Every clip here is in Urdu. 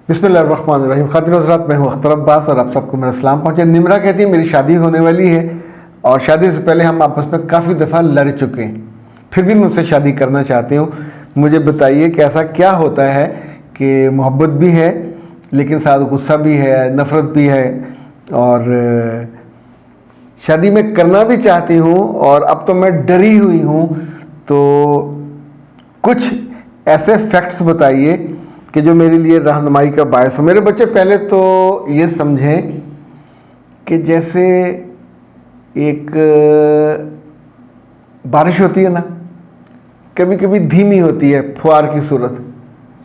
بسم اللہ الرحمن الرحیم. خاطر حضرات، میں ہوں اختر عباس اور آپ سب کو میرا سلام پہنچے. نمرا کہتی ہے میری شادی ہونے والی ہے اور شادی سے پہلے ہم آپس میں کافی دفعہ لڑ چکے ہیں، پھر بھی میں ان سے شادی کرنا چاہتی ہوں. مجھے بتائیے کہ ایسا کیا ہوتا ہے کہ محبت بھی ہے لیکن ساتھ غصہ بھی ہے، نفرت بھی ہے، اور شادی میں کرنا بھی چاہتی ہوں اور اب تو میں ڈری ہوئی ہوں. تو کچھ ایسے فیکٹس بتائیے کہ جو میرے لیے رہنمائی کا باعث ہو. میرے بچے پہلے تو یہ سمجھیں کہ جیسے ایک بارش ہوتی ہے نا، کبھی کبھی دھیمی ہوتی ہے پھوار کی صورت،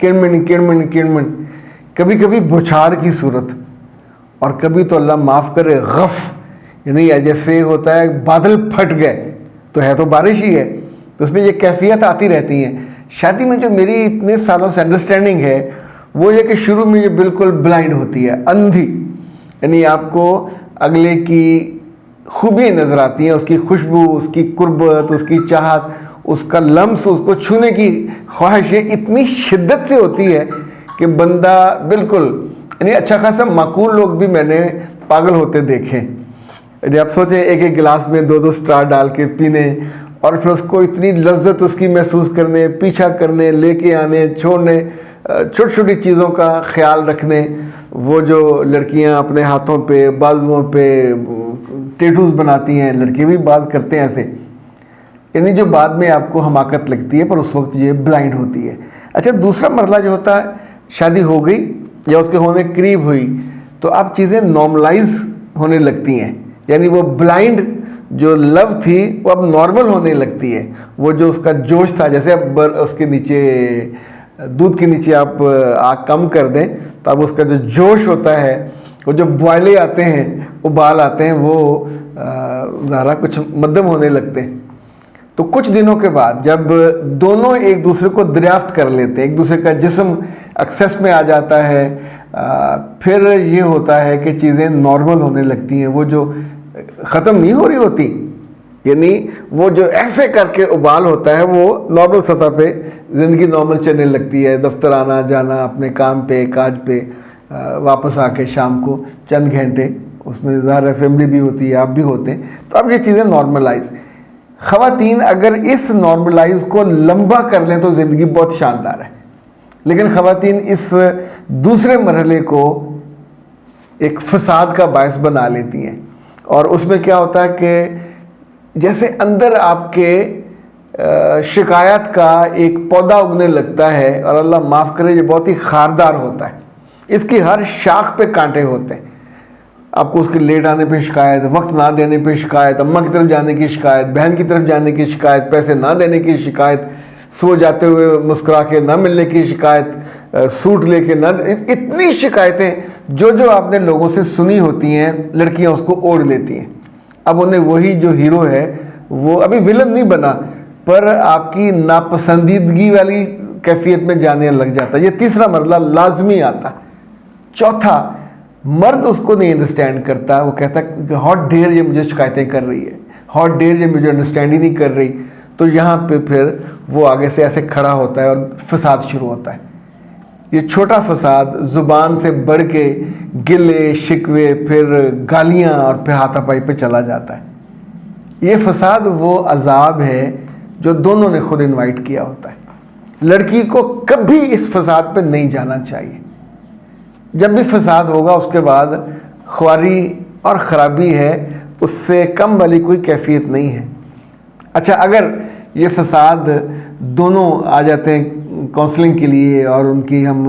کرمن کرمن کرمن، کبھی کبھی بچھار کی صورت، اور کبھی تو اللہ معاف کرے غف، یعنی جیسے ہوتا ہے بادل پھٹ گئے تو ہے تو بارش ہی ہے، تو اس میں یہ کیفیت آتی رہتی ہیں. شادی میں جو میری اتنے سالوں سے انڈرسٹینڈنگ ہے وہ یہ کہ شروع میں یہ بالکل بلائنڈ ہوتی ہے، اندھی، یعنی آپ کو اگلے کی خوبی نظر آتی ہیں، اس کی خوشبو، اس کی قربت، اس کی چاہت، اس کا لمس، اس کو چھونے کی خواہش یہ اتنی شدت سے ہوتی ہے کہ بندہ بالکل، یعنی اچھا خاصا معقول لوگ بھی میں نے پاگل ہوتے دیکھے. یعنی آپ سوچیں ایک ایک گلاس میں دو دو سٹار ڈال کے پینے، اور پھر اس کو اتنی لذت اس کی محسوس کرنے، پیچھا کرنے، لے کے آنے، چھوڑنے، چھوٹی چھوٹی چیزوں کا خیال رکھنے. وہ جو لڑکیاں اپنے ہاتھوں پہ، بازوؤں پہ ٹیٹوز بناتی ہیں، لڑکے بھی بعض کرتے ہیں ایسے، یعنی جو بعد میں آپ کو حماقت لگتی ہے پر اس وقت یہ بلائنڈ ہوتی ہے. اچھا، دوسرا مرحلہ جو ہوتا ہے، شادی ہو گئی یا اس کے ہونے قریب ہوئی تو اب چیزیں نارملائز ہونے لگتی ہیں، یعنی وہ بلائنڈ جو لو تھی وہ اب نارمل ہونے لگتی ہے. وہ جو اس کا جوش تھا، جیسے اب اس کے نیچے دودھ کے نیچے آپ آگ کم کر دیں تو اب اس کا جو جوش ہوتا ہے، وہ جو بوائلے آتے ہیں، ابال آتے ہیں، وہ ذرا کچھ مدھم ہونے لگتے ہیں. تو کچھ دنوں کے بعد جب دونوں ایک دوسرے کو دریافت کر لیتے ہیں، ایک دوسرے کا جسم ایکسیس میں آ جاتا ہے، پھر یہ ہوتا ہے کہ چیزیں نارمل ہونے لگتی ہیں. وہ جو ختم نہیں ہو رہی ہوتی، یعنی وہ جو ایسے کر کے ابال ہوتا ہے وہ نارمل سطح پہ زندگی نارمل چلنے لگتی ہے. دفتر آنا جانا، اپنے کام پہ کاج پہ، واپس آ کے شام کو چند گھنٹے، اس میں ظاہر فیملی بھی ہوتی ہے، آپ بھی ہوتے ہیں. تو اب یہ چیزیں نارملائز. خواتین اگر اس نارملائز کو لمبا کر لیں تو زندگی بہت شاندار ہے، لیکن خواتین اس دوسرے مرحلے کو ایک فساد کا باعث بنا لیتی ہیں. اور اس میں کیا ہوتا ہے کہ جیسے اندر آپ کے شکایت کا ایک پودا اگنے لگتا ہے، اور اللہ معاف کرے یہ بہت ہی خاردار ہوتا ہے. اس کی ہر شاخ پہ کانٹے ہوتے ہیں. آپ کو اس کے لیٹ آنے پہ شکایت، وقت نہ دینے پہ شکایت، اماں کی طرف جانے کی شکایت، بہن کی طرف جانے کی شکایت، پیسے نہ دینے کی شکایت، سو جاتے ہوئے مسکرا کے نہ ملنے کی شکایت، سوٹ لے کے نہ، اتنی شکایتیں جو آپ نے لوگوں سے سنی ہوتی ہیں، لڑکیاں اس کو اوڑھ لیتی ہیں. اب انہیں وہی جو ہیرو ہے وہ ابھی ولن نہیں بنا پر آپ کی ناپسندیدگی والی کیفیت میں جانے لگ جاتا ہے. یہ تیسرا مرحلہ لازمی آتا. چوتھا، مرد اس کو نہیں انڈرسٹینڈ کرتا. وہ کہتا ہے کہ ہاٹ ڈیئر یہ مجھے شکایتیں کر رہی ہے، ہاٹ ڈیئر یہ مجھے انڈرسٹینڈ ہی نہیں کر رہی. تو یہاں پہ پھر وہ آگے سے ایسے کھڑا ہوتا ہے اور فساد شروع ہوتا ہے. یہ چھوٹا فساد زبان سے بڑھ کے گلے شکوے، پھر گالیاں، اور پھر ہاتھا پائی پہ چلا جاتا ہے. یہ فساد وہ عذاب ہے جو دونوں نے خود انوائٹ کیا ہوتا ہے. لڑکی کو کبھی اس فساد پہ نہیں جانا چاہیے. جب بھی فساد ہوگا اس کے بعد خواری اور خرابی ہے، اس سے کم والی کوئی کیفیت نہیں ہے. اچھا، اگر یہ فساد دونوں آ جاتے ہیں کونسلنگ کے لیے اور ان کی ہم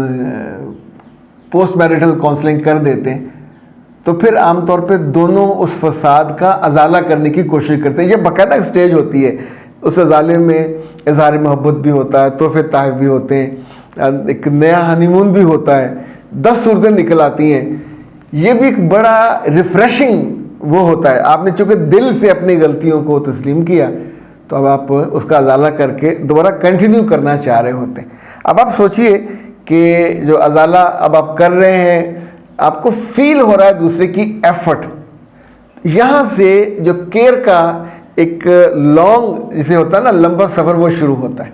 پوسٹ میرٹل کونسلنگ کر دیتے ہیں تو پھر عام طور پہ دونوں اس فساد کا ازالہ کرنے کی کوشش کرتے ہیں. یہ باقاعدہ اسٹیج ہوتی ہے. اس ازالے میں اظہار محبت بھی ہوتا ہے، تحفے تحائف بھی ہوتے ہیں، ایک نیا ہنی مون بھی ہوتا ہے، 10 صورتیں نکل آتی ہیں. یہ بھی ایک بڑا ریفریشنگ وہ ہوتا ہے. آپ نے چونکہ دل سے اپنی غلطیوں کو تسلیم کیا تو اب آپ اس کا ازالہ کر کے دوبارہ کنٹینیو کرنا چاہ رہے ہوتے ہیں. اب آپ سوچئے کہ جو ازالہ اب آپ کر رہے ہیں، آپ کو فیل ہو رہا ہے دوسرے کی ایفرٹ. یہاں سے جو کیئر کا ایک لانگ جسے ہوتا ہے نا، لمبا سفر، وہ شروع ہوتا ہے.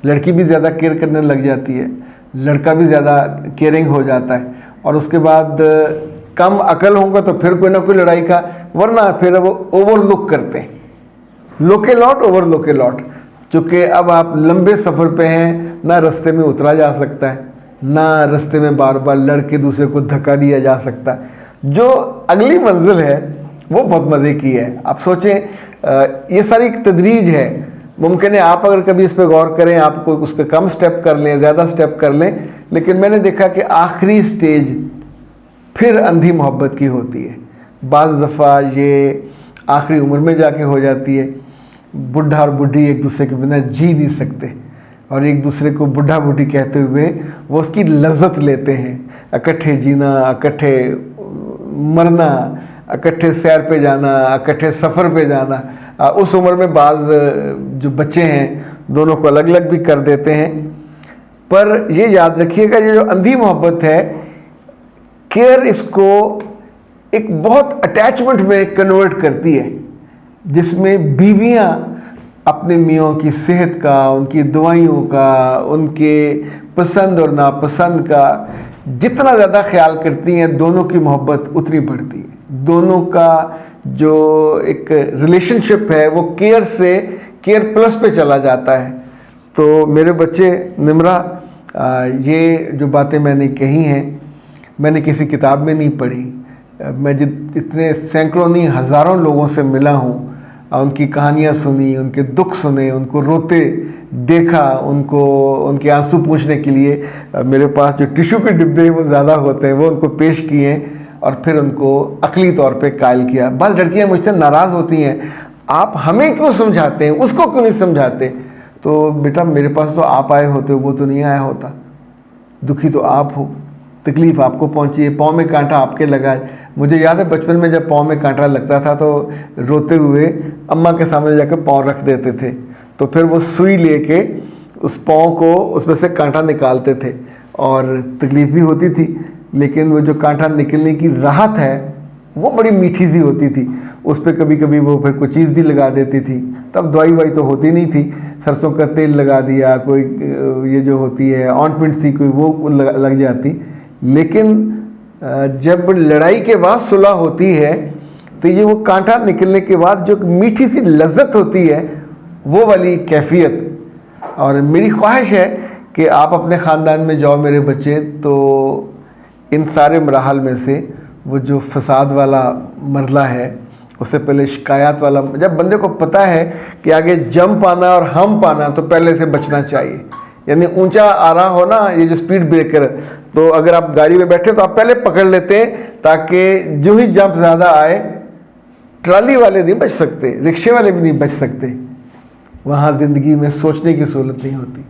لڑکی بھی زیادہ کیئر کرنے لگ جاتی ہے، لڑکا بھی زیادہ کیئرنگ ہو جاتا ہے، اور اس کے بعد کم عقل ہوں گا تو پھر کوئی نہ کوئی لڑائی کا، ورنہ پھر وہ اوور لک کرتے ہیں، لوکے لاٹ اوور لوکے لاٹ، چونکہ اب آپ لمبے سفر پہ ہیں، نہ رستے میں اترا جا سکتا ہے، نہ رستے میں بار بار لڑ کے دوسرے کو دھکا دیا جا سکتا، جو اگلی منزل ہے وہ بہت مزے کی ہے۔ آپ سوچیں یہ ساری ایک تدریج ہے، ممکن ہے آپ اگر کبھی اس پہ غور کریں آپ کو اس کے کم سٹیپ کر لیں، زیادہ سٹیپ کر لیں، لیکن میں نے دیکھا کہ آخری سٹیج پھر اندھی محبت کی ہوتی ہے۔ بعض دفعہ یہ آخری عمر میں جا کے ہو جاتی ہے، بڈھا اور بڈھی ایک دوسرے کے بنا جی نہیں سکتے، اور ایک دوسرے کو بڈھا بڈھی کہتے ہوئے وہ اس کی لذت لیتے ہیں، اکٹھے جینا، اکٹھے مرنا، اکٹھے سیر پہ جانا، اکٹھے سفر پہ جانا۔ اس عمر میں بعض جو بچے ہیں دونوں کو الگ الگ بھی کر دیتے ہیں، پر یہ یاد رکھیے گا یہ جو اندھی محبت ہے، کیئر اس کو ایک بہت اٹیچمنٹ میں کنورٹ کرتی ہے، جس میں بیویاں اپنے میوں کی صحت کا، ان کی دوائیوں کا، ان کے پسند اور ناپسند کا جتنا زیادہ خیال کرتی ہیں، دونوں کی محبت اتنی بڑھتی ہے، دونوں کا جو ایک ریلیشن شپ ہے وہ کیئر سے کیئر پلس پہ چلا جاتا ہے۔ تو میرے بچے نمرہ، یہ جو باتیں میں نے کہی ہیں میں نے کسی کتاب میں نہیں پڑھی، میں اتنے سینکڑوں نہیں ہزاروں لوگوں سے ملا ہوں، ان کی کہانیاں سنی، ان کے دکھ سنے، ان کو روتے دیکھا، ان کے آنسو پوچھنے کے لیے میرے پاس جو ٹیشو کے ڈبے وہ زیادہ ہوتے ہیں وہ ان کو پیش کیے، اور پھر ان کو عقلی طور پہ قائل کیا۔ بعض لڑکیاں مجھ سے ناراض ہوتی ہیں، آپ ہمیں کیوں سمجھاتے ہیں، اس کو کیوں نہیں سمجھاتے؟ تو بیٹا میرے پاس تو آپ آئے ہوتے، وہ تو نہیں آیا ہوتا، دکھی تو آپ ہو، تکلیف آپ کو پہنچی ہے، پاؤں میں کانٹا آپ کے لگا ہے۔ مجھے یاد ہے بچپن میں جب پاؤں میں کانٹا لگتا تھا تو روتے ہوئے اماں کے سامنے جا کے پاؤں رکھ دیتے تھے، تو پھر وہ سوئی لے کے اس پاؤں کو اس میں سے کانٹا نکالتے تھے، اور تکلیف بھی ہوتی تھی، لیکن وہ جو کانٹا نکلنے کی راحت ہے وہ بڑی میٹھی سی ہوتی تھی۔ اس پہ کبھی کبھی وہ پھر کوئی چیز بھی لگا دیتی تھی، تب دوائی وائی تو ہوتی نہیں تھی، سرسوں کا تیل لگا دیا، کوئی یہ جو ہوتی ہے آنٹمنٹ تھی کوئی وہ لگ جاتی۔ لیکن جب لڑائی کے بعد صلح ہوتی ہے تو یہ وہ کانٹا نکلنے کے بعد جو میٹھی سی لذت ہوتی ہے وہ والی کیفیت۔ اور میری خواہش ہے کہ آپ اپنے خاندان میں جاؤ میرے بچے، تو ان سارے مراحل میں سے وہ جو فساد والا مرحلہ ہے، اس سے پہلے شکایات والا، جب بندے کو پتہ ہے کہ آگے جمپ آنا اور ہم پانا تو پہلے سے بچنا چاہیے، یعنی اونچا آ رہا ہو نا یہ جو سپیڈ بریکر، تو اگر آپ گاڑی میں بیٹھے تو آپ پہلے پکڑ لیتے ہیں تاکہ جو ہی جمپ زیادہ آئے، ٹرالی والے نہیں بچ سکتے، رکشے والے بھی نہیں بچ سکتے۔ وہاں زندگی میں سوچنے کی سہولت نہیں ہوتی،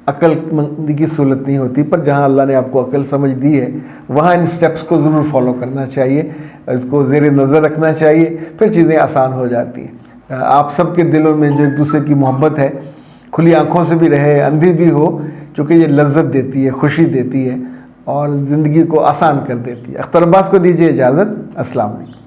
عقل مندی کی سہولت نہیں ہوتی، پر جہاں اللہ نے آپ کو عقل سمجھ دی ہے وہاں ان سٹیپس کو ضرور فالو کرنا چاہیے، اس کو زیر نظر رکھنا چاہیے، پھر چیزیں آسان ہو جاتی ہیں۔ آپ سب کے دلوں میں جو ایک دوسرے کی محبت ہے، کھلی آنکھوں سے بھی رہے، اندھی بھی ہو، چونکہ یہ لذت دیتی ہے، خوشی دیتی ہے، اور زندگی کو آسان کر دیتی ہے۔ اختر عباس کو دیجیے اجازت، السلام علیکم۔